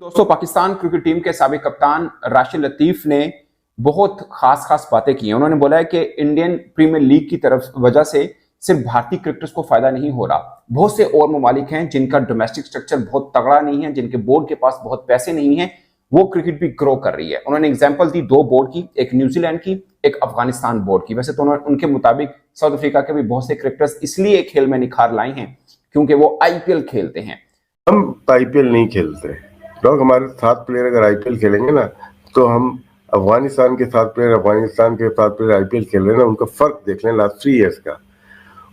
दोस्तों, Pakistan cricket team के साबिक कप्तान राशिद लतीफ ने बहुत खास बातें की हैं। उन्होंने बोला है कि इंडियन प्रीमियर लीग की तरफ वजह से सिर्फ भारतीय क्रिकेटर्स को फायदा नहीं हो रहा, बहुत से और ममालिक हैं जिनका डोमेस्टिक स्ट्रक्चर बहुत तगड़ा नहीं है, जिनके बोर्ड के पास बहुत पैसे नहीं है, वो क्रिकेट भी ग्रो कर रही है। उन्होंने एग्जाम्पल दी दो बोर्ड की, एक न्यूजीलैंड की, एक अफगानिस्तान बोर्ड की। वैसे तो उनके मुताबिक साउथ अफ्रीका के भी बहुत से क्रिकेटर्स इसलिए खेल में निखार लाए हैं क्योंकि वो आईपीएल खेलते हैं। हम आईपीएल नहीं खेलते लोग, हमारे 7 प्लेयर अगर आईपीएल खेलेंगे ना तो हम अफगानिस्तान के 7 प्लेयर आईपीएल खेल रहे हैं ना, उनका फर्क देख लें लास्ट 3 इयर्स का।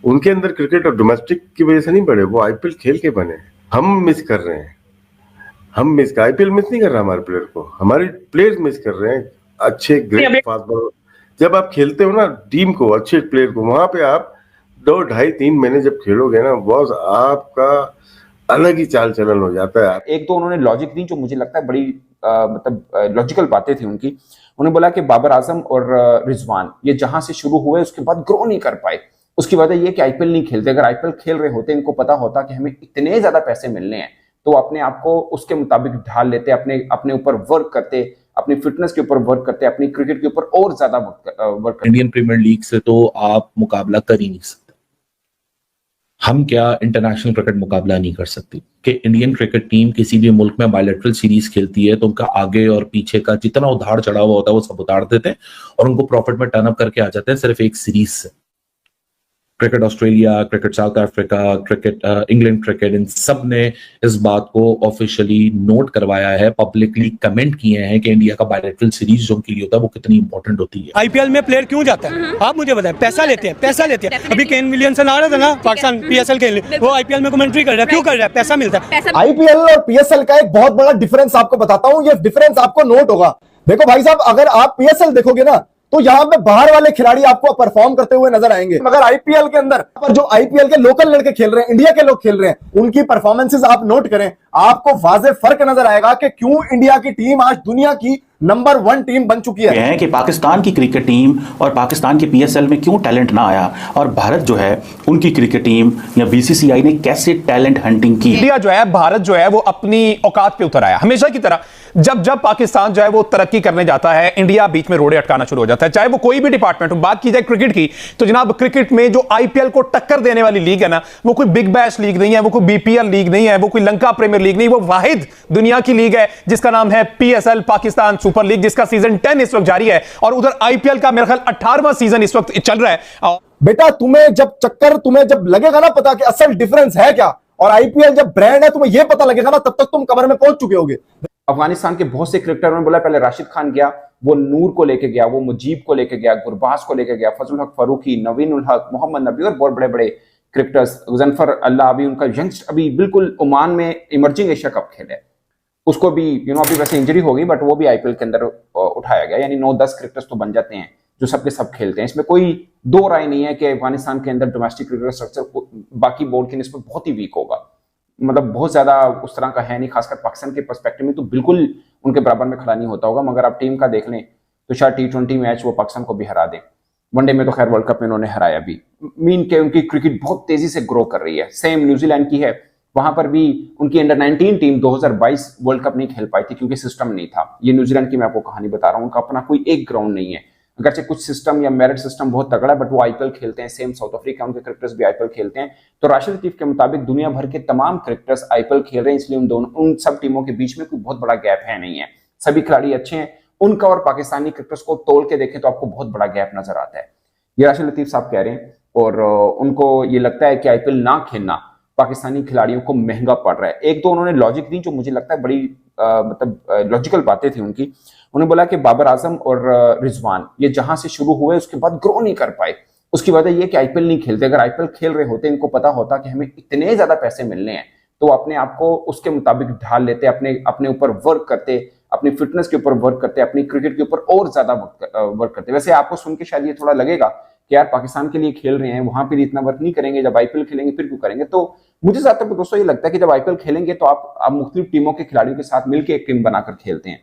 उनके अंदर क्रिकेट और डोमेस्टिक की वजह से नहीं बढ़े, वो आईपीएल खेल के बने। हम मिस कर रहे हैं, आईपीएल मिस नहीं कर रहा हमारे प्लेयर को, हमारे प्लेयर्स मिस कर रहे हैं। अच्छे ग्रेट फास्ट बॉलर जब आप खेलते हो ना टीम को, अच्छे प्लेयर को, वहां पे आप 2, 2.5, 3 महीने जब खेलोगे ना, बॉस आपका अलग ही चाल चलन हो जाता है। एक तो उन्होंने लॉजिक दी जो मुझे लगता है बड़ी लॉजिकल बातें थी उनकी। उन्होंने बोला कि बाबर आजम और रिजवान ये जहां से शुरू हुए उसके बाद ग्रो नहीं कर पाए। उसकी वजह यह कि आईपीएल नहीं खेलते। अगर आईपीएल खेल रहे होते, इनको पता होता कि हमें इतने ज्यादा पैसे मिलने हैं, तो अपने आप को उसके मुताबिक ढाल लेते, अपने ऊपर वर्क करते, अपनी फिटनेस के ऊपर वर्क करते, अपनी क्रिकेट के ऊपर और ज्यादा वर्क करते। इंडियन प्रीमियर लीग से तो आप मुकाबला कर ही नहीं सकते। हम क्या इंटरनेशनल क्रिकेट मुकाबला नहीं कर सकती कि इंडियन क्रिकेट टीम किसी भी मुल्क में बायलैटरल सीरीज खेलती है तो उनका आगे और पीछे का जितना उधार चढ़ा हुआ होता है वो सब उतार देते हैं और उनको प्रॉफिट में टर्न अप करके आ जाते हैं सिर्फ एक सीरीज से। Cricket Australia, cricket South Africa, cricket England cricket, इन सब ने इस बात को ऑफिशियली नोट करवाया है, पब्लिकली कमेंट किए हैं कि इंडिया का बायलैटरल सीरीज जो उनके लिए होता है वो कितनी इंपॉर्टेंट होती है। आईपीएल में प्लेयर क्यों जाता है आप मुझे बताएं? पैसा लेते हैं। अभी केन विलियमसन आ रहा था ना पाकिस्तान पीएसएल के लिए, वो आईपीएल में कमेंट्री कर रहा है, क्यों कर रहा है? पैसा मिलता है। आईपीएल और पीएसएल का एक बहुत बड़ा डिफरेंस आपको बताता हूं, ये डिफरेंस आपको नोट होगा। देखो भाई साहब, अगर आप पीएसएल देखोगे ना तो यहाँ पे बाहर वाले खिलाड़ी आपको परफॉर्म करते हुए नजर आएंगे, मगर आईपीएल के अंदर पर जो आईपीएल के लोकल लड़के खेल रहे हैं, इंडिया के लोग खेल रहे हैं, उनकी परफॉर्मेंसेस आप नोट करें, आपको वाज़ेह फर्क नजर आएगा कि क्यों इंडिया की टीम आज दुनिया की नंबर 1 टीम बन चुकी है। कि पाकिस्तान की क्रिकेट टीम और पाकिस्तान के पीएसएल में क्यों टैलेंट ना आया, और भारत जो है उनकी क्रिकेट टीम या बीसीसीआई ने कैसे टैलेंट हंटिंग की। इंडिया जो है, भारत जो है वो अपनी औकात पे उतर आया। हमेशा की तरह जब पाकिस्तान जो है वो तरक्की करने जाता है, इंडिया बीच में रोड़े अटकाना शुरू हो जाता है। चाहे वो कोई भी डिपार्टमेंट हो, बात की जाए क्रिकेट की तो जनाब क्रिकेट में जो आईपीएल को टक्कर देने वाली लीग है ना, वो कोई बिग बैश लीग नहीं है, वो कोई बीपीएल लीग नहीं है, वो कोई लंका प्रीमियर लीग नहीं, वो वाहिद दुनिया की लीग है जिसका नाम है पीएसएल, पाकिस्तान सुपर लीग, जिसका सीजन 10 इस वक्त जारी है और उधर आईपीएल का मेरे ख्याल 18वां सीजन इस वक्त चल रहा है। बेटा तुम्हें जब लगेगा ना पता कि असल डिफरेंस है क्या, और आईपीएल जब ब्रांड है, तुम्हें यह पता लगेगा ना, तब तक तुम कमर में पहुंच चुके होगे। अफगानिस्तान के बहुत से क्रिकेटर ने बोला, पहले राशिद खान गया, वो नूर को लेके गया, वो मुजीब को लेके गया, गुरबाज को लेके गया, फजल हक फारूकी, नवीन उल हक, मोहम्मद नबी और बहुत बड़े बड़े क्रिकेटर्स, जनफर अल्लाह, अभी उनका यंगस्ट अभी बिल्कुल ओमान में इमर्जिंग एशिया कप खेले, उसको भी अभी वैसे इंजरी हो गई बट वो भी आईपीएल के अंदर उठाया गया। यानी 9-10 क्रिकेटर्स तो बन जाते हैं जो सबके सब खेलते हैं। इसमें कोई दो राय नहीं है कि अफगानिस्तान के अंदर डोमेस्टिक क्रिकेट स्ट्रक्चर बाकी बोर्ड की निस्बत बहुत ही वीक होगा, मतलब बहुत ज्यादा उस तरह का है नहीं। खासकर पाकिस्तान के पर्सपेक्टिव में तो बिल्कुल उनके बराबर में खड़ा नहीं होता होगा, मगर आप टीम का देख लें तो शायद T20 मैच वो पाकिस्तान को भी हरा दें। वनडे में तो खैर वर्ल्ड कप में उन्होंने हराया भी। मीन के उनकी क्रिकेट बहुत तेजी से ग्रो कर रही है। सेम न्यूजीलैंड की है, वहां पर भी उनकी अंडर 19 टीम 2022 वर्ल्ड कप नहीं खेल पाई थी क्योंकि सिस्टम नहीं था। ये न्यूजीलैंड की मैं आपको कहानी बता रहा हूं, उनका अपना कोई एक ग्राउंड नहीं है, अगरचे कुछ सिस्टम या मेरिट सिस्टम बहुत तगड़ा है बट वो आईपीएल खेलते हैं। सेम साउथ अफ्रीका, उनके क्रिकेटर्स भी आईपीएल खेलते हैं। तो राशिद लतीफ के मुताबिक दुनिया भर के तमाम क्रिकेटर्स आईपीएल खेल रहे हैं, इसलिए उन सब टीमों के बीच में कोई बहुत बड़ा गैप है नहीं है। सभी खिलाड़ी अच्छे हैं, उनका और पाकिस्तानी क्रिकेटर्स को तोल के देखें तो आपको बहुत बड़ा गैप नजर आता है। ये राशिद लतीफ साहब कह रहे हैं और उनको ये लगता है कि आईपीएल ना खेलना पाकिस्तानी खिलाड़ियों को महंगा पड़ रहा है। एक तो उन्होंने लॉजिक दी जो मुझे लगता है बड़ी लॉजिकल बातें थी उनकी। उन्होंने बोला कि बाबर आजम और रिजवान ये जहां से शुरू हुए उसके बाद ग्रो नहीं कर पाए। उसकी वजह यह कि आईपीएल नहीं खेलते। अगर आईपीएल खेल रहे होते, इनको पता होता कि हमें इतने ज्यादा पैसे मिलने हैं, तो अपने आप को उसके मुताबिक ढाल लेते, अपने ऊपर वर्क करते, अपनी फिटनेस के ऊपर वर्क करते, अपनी क्रिकेट के ऊपर और ज्यादा वर्क करते। वैसे आपको सुन के शायद ये थोड़ा लगेगा कि यार पाकिस्तान के लिए खेल रहे हैं, वहां पर इतना वर्क नहीं करेंगे, जब आईपीएल खेलेंगे फिर क्यों करेंगे। तो मुझे ज्यादातर दोस्तों ये लगता है कि जब आईपीएल खेलेंगे तो आप मुख्तलिफ टीमों के खिलाड़ियों के साथ मिलकर एक टीम बनाकर खेलते हैं,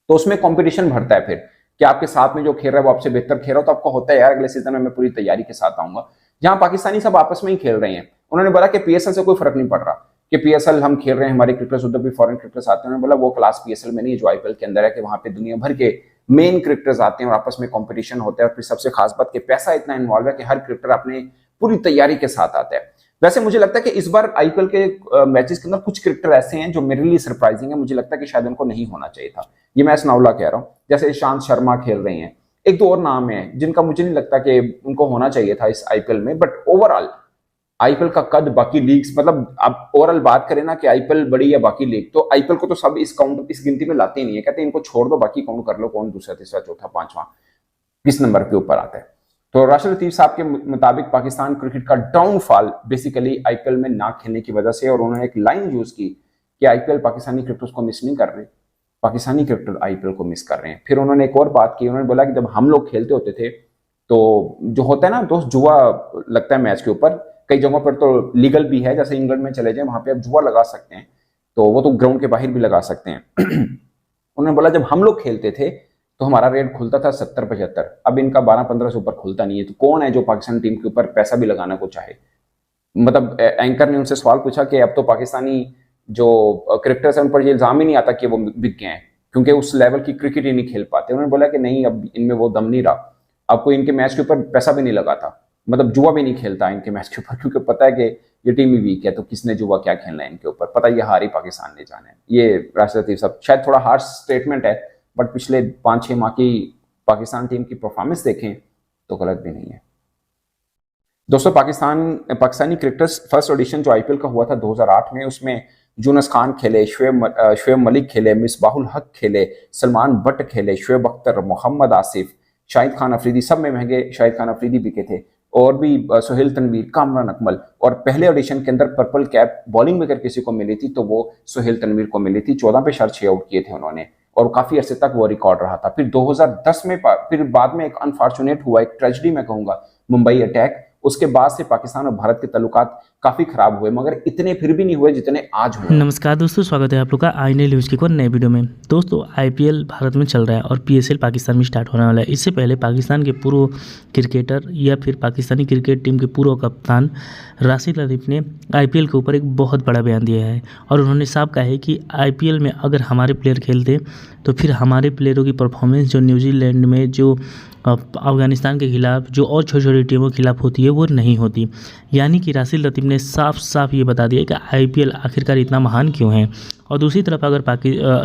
तो उसमें कंपटीशन बढ़ता है। फिर कि आपके साथ में जो खेल रहा है वो आपसे बेहतर खेल रहा हो, तो आपको होता है यार अगले सीजन में मैं पूरी तैयारी के साथ आऊंगा। जहां पाकिस्तानी सब आपस में ही खेल रहे हैं। उन्होंने बोला कि पीएसएल से कोई फर्क नहीं पड़ रहा कि पीएसएल हम खेल रहे हैं, हमारे क्रिकेटर्स उधर भी फॉरेन क्रिकेटर्स आते हैं। उन्होंने बोला वो क्लास पीएसएल में नहीं है जो आईपीएल के अंदर है, कि वहां पे दुनिया भर के मेन क्रिकेटर्स आते हैं और आपस में कंपटीशन होता है। और फिर सबसे खास बात कि पैसा इतना इन्वॉल्व है कि हर क्रिकेटर अपने पूरी तैयारी के साथ आता है। वैसे मुझे लगता है कि इस बार आईपीएल के मैचेस के अंदर कुछ क्रिकेटर ऐसे हैं जो मेरे लिए सरप्राइजिंग है। मुझे लगता है कि शायद उनको नहीं होना चाहिए था। ये मैं स्नाउला कह रहा हूँ, जैसे ईशांत शर्मा खेल रहे हैं। एक दो और नाम है जिनका मुझे नहीं लगता कि उनको होना चाहिए था इस आईपीएल में। बट ओवरऑल आईपीएल का कद बाकी लीग्स, मतलब आप ओवरऑल बात करें ना कि आईपीएल बड़ी या बाकी लीग, तो आईपीएल को तो सब इस गिनती में लाते ही नहीं है। कहते हैं इनको छोड़ दो, बाकी काउंट कर लो कौन दूसरा तीसरा चौथा पांचवा किस नंबर के ऊपर आता है। तो राशिद लतीफ साहब के मुताबिक पाकिस्तान क्रिकेट का डाउनफॉल बेसिकली आईपीएल में ना खेलने की वजह से, और उन्होंने एक लाइन यूज की कि आईपीएल पाकिस्तानी क्रिकेटर्स को मिस नहीं कर रहे, पाकिस्तानी क्रिकेटर आईपीएल को मिस कर रहे हैं। फिर उन्होंने एक और बात की, उन्होंने बोला कि जब हम लोग खेलते होते थे तो जो होता है ना दोस्त, जुआ लगता है मैच के ऊपर, कई जगहों पर तो लीगल भी है, जैसे इंग्लैंड में चले जाए वहां पे आप जुआ लगा सकते हैं, तो वो तो ग्राउंड के बाहर भी लगा सकते हैं। उन्होंने बोला जब हम लोग खेलते थे तो हमारा रेट खुलता था 70-75, अब इनका 12-15 से ऊपर खुलता नहीं है। तो कौन है जो पाकिस्तान टीम के ऊपर पैसा भी लगाना को चाहे। मतलब एंकर ने उनसे सवाल पूछा कि अब तो पाकिस्तानी जो क्रिकेटर्स हैं उन पर ये इल्जाम ही नहीं आता कि वो बिक गए हैं, क्योंकि उस लेवल की क्रिकेट ही नहीं खेल पाते। उन्होंने बोला कि नहीं, अब इनमें वो दम नहीं रहा, अब कोई इनके मैच के ऊपर पैसा भी नहीं लगाता, मतलब जुआ भी नहीं खेलता इनके मैच के ऊपर, क्योंकि पता है कि ये टीम ही वीक है, तो किसने जुआ क्या खेलना है इनके ऊपर, पता है ये हारी पाकिस्तान ने जाना है। ये राशिद लतीफ साहब शायद थोड़ा हार्श स्टेटमेंट है, बट पिछले 5-6 माह की पाकिस्तान टीम की परफॉर्मेंस देखें तो गलत भी नहीं है। दोस्तों पाकिस्तानी क्रिकेटर्स फर्स्ट ऑडिशन जो आईपीएल का हुआ था 2008 में, उसमें यूनुस खान खेले, शुएब मलिक खेले, मिसबाहुल हक खेले, सलमान बट खेले, शुएब अख्तर, मोहम्मद आसिफ, शाहिद खान अफरीदी, सब में महंगे शाहिद खान अफरीदी बिके थे, और भी सोहेल तनवीर, कामरान अकमल। और पहले ऑडिशन के अंदर पर्पल कैप बॉलिंग में अगर किसी को मिली थी तो वो सोहेल तनवीर को मिली थी। 14 पे 6 आउट किए थे उन्होंने, और काफी अरसे तक वो रिकॉर्ड रहा था। फिर 2010 में फिर बाद में एक अनफॉर्चुनेट हुआ, एक ट्रेजेडी मैं कहूंगा, मुंबई अटैक। उसके बाद से पाकिस्तान और भारत के ताल्लुकात काफी खराब हुए, मगर इतने फिर भी नहीं हुए जितने आज हुए। नमस्कार दोस्तों, स्वागत है आप लोग का आईने न्यूज़ की एक और नए वीडियो में। दोस्तों आईपीएल भारत में चल रहा है और पीएसएल पाकिस्तान में स्टार्ट होने वाला है। इससे पहले पाकिस्तान के पूर्व क्रिकेटर या फिर पाकिस्तानी क्रिकेट टीम के पूर्व कप्तान राशिद लतीफ़ ने आईपीएल के ऊपर एक बहुत बड़ा बयान दिया है, और उन्होंने साफ कहा है कि आईपीएल में अगर हमारे प्लेयर खेलते तो फिर हमारे प्लेयरों की परफॉर्मेंस जो न्यूजीलैंड में, जो अफगानिस्तान के खिलाफ, जो और छोटी छोटी टीमों के खिलाफ होती है, वो नहीं होती। यानी कि राशिद लतीफ़ ने साफ साफ ये बता दिया कि आईपीएल आखिरकार इतना महान क्यों है। और दूसरी तरफ अगर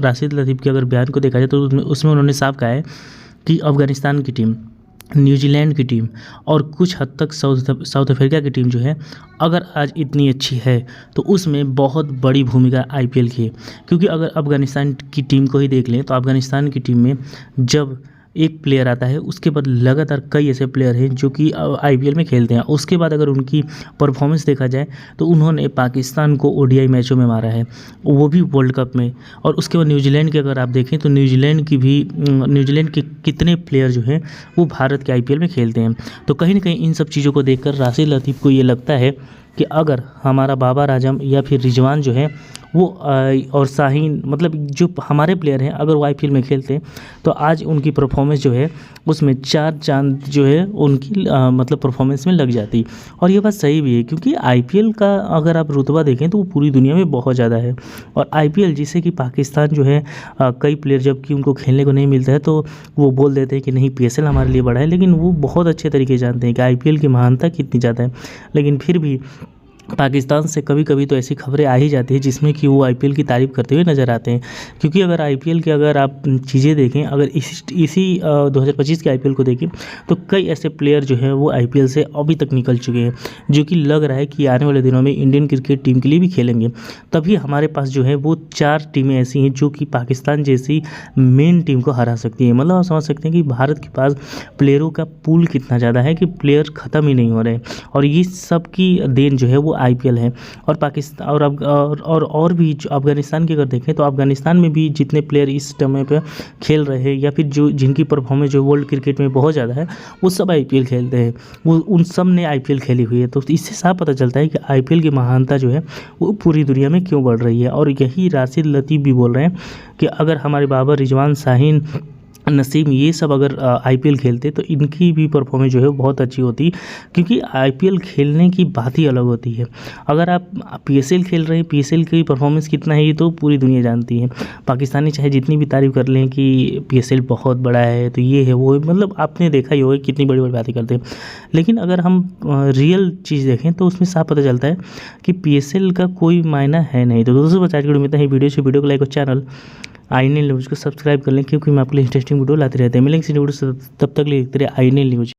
राशिद लतीफ़ के अगर बयान को देखा जाए तो उसमें उन्होंने साफ कहा है कि अफगानिस्तान की टीम, न्यूजीलैंड की टीम और कुछ हद तक साउथ अफ्रीका की टीम जो है, अगर आज इतनी अच्छी है तो उसमें बहुत बड़ी भूमिका आईपीएल की है। क्योंकि अगर अफगानिस्तान की टीम को ही देख लें तो अफगानिस्तान की टीम में जब एक प्लेयर आता है उसके बाद लगातार कई ऐसे प्लेयर हैं जो कि आईपीएल में खेलते हैं। उसके बाद अगर उनकी परफॉर्मेंस देखा जाए तो उन्होंने पाकिस्तान को ओडीआई मैचों में मारा है, वो भी वर्ल्ड कप में। और उसके बाद न्यूजीलैंड के अगर आप देखें तो न्यूजीलैंड के कितने प्लेयर जो हैं वो भारत के आईपीएल में खेलते हैं। तो कहीं ना कहीं इन सब चीज़ों को देखकर राशिद लतीफ़ को ये लगता है कि अगर हमारा बाबर आजम या फिर रिजवान जो है वो और शाहीन, मतलब जो हमारे प्लेयर हैं, अगर वो आईपीएल में खेलते हैं तो आज उनकी परफॉर्मेंस जो है उसमें 4 चांद जो है उनकी मतलब परफॉर्मेंस में लग जाती। और ये बात सही भी है, क्योंकि आईपीएल का अगर आप रुतबा देखें तो वो पूरी दुनिया में बहुत ज़्यादा है। और आईपीएल जिससे कि पाकिस्तान जो है कई प्लेयर जबकि उनको खेलने को नहीं मिलता है तो वो बोल देते हैं कि नहीं पीएसएल हमारे लिए बड़ा है, लेकिन वो बहुत अच्छे तरीके से जानते हैं कि आईपीएल की महानता कितनी ज़्यादा है। लेकिन फिर भी पाकिस्तान से कभी कभी तो ऐसी खबरें आ ही जाती है जिसमें कि वो आईपीएल की तारीफ़ करते हुए नज़र आते हैं। क्योंकि अगर आईपीएल के अगर आप चीज़ें देखें, अगर इसी 2025 के आईपीएल को देखें तो कई ऐसे प्लेयर जो हैं वो आईपीएल से अभी तक निकल चुके हैं, जो कि लग रहा है कि आने वाले दिनों में इंडियन क्रिकेट टीम के लिए भी खेलेंगे। तभी हमारे पास जो है वो 4 टीमें ऐसी हैं जो कि पाकिस्तान जैसी मेन टीम को हरा सकती हैं। मतलब आप समझ सकते हैं कि भारत के पास प्लेयरों का पूल कितना ज़्यादा है कि प्लेयर ख़त्म ही नहीं हो रहे। और ये सब की देन जो है वो आईपीएल है। और पाकिस्तान और भी जो अफगानिस्तान की अगर देखें तो अफगानिस्तान में भी जितने प्लेयर इस समय पे खेल रहे हैं या फिर जो जिनकी परफॉर्मेंस जो वर्ल्ड क्रिकेट में बहुत ज़्यादा है, वो सब आईपीएल खेलते हैं, वो उन सब ने आईपीएल खेली हुई है। तो इससे साफ पता चलता है कि आईपीएल की महानता जो है वो पूरी दुनिया में क्यों बढ़ रही है। और यही राशिद लतीफ़ भी बोल रहे हैं कि अगर हमारे बाबर, रिजवान, शाहीन नसीम, ये सब अगर आईपीएल खेलते तो इनकी भी परफॉर्मेंस जो है वो बहुत अच्छी होती, क्योंकि आईपीएल खेलने की बात ही अलग होती है। अगर आप पीएसएल खेल रहे हैं, पीएसएल की परफॉर्मेंस कितना है ये तो पूरी दुनिया जानती है। पाकिस्तानी चाहे जितनी भी तारीफ कर लें कि पीएसएल बहुत बड़ा है, तो ये है वो है, मतलब आपने देखा ही होगा कितनी बड़ी बड़ी बातें करते हैं। लेकिन अगर हम रियल चीज़ देखें तो उसमें साफ पता चलता है कि पीएसएल का कोई मायना है नहीं। तो दोस्तों बचा के वीडियो में इतना ही। वीडियो को लाइक और चैनल आई9 न्यूज़ को सब्सक्राइब कर लें, क्योंकि मैं आपके लिए इंटरेस्टिंग वीडियो लाते रहते हैं। मिलेंगे इस वीडियो से, तब तक लिए देखते रहिए आई9 न्यूज़।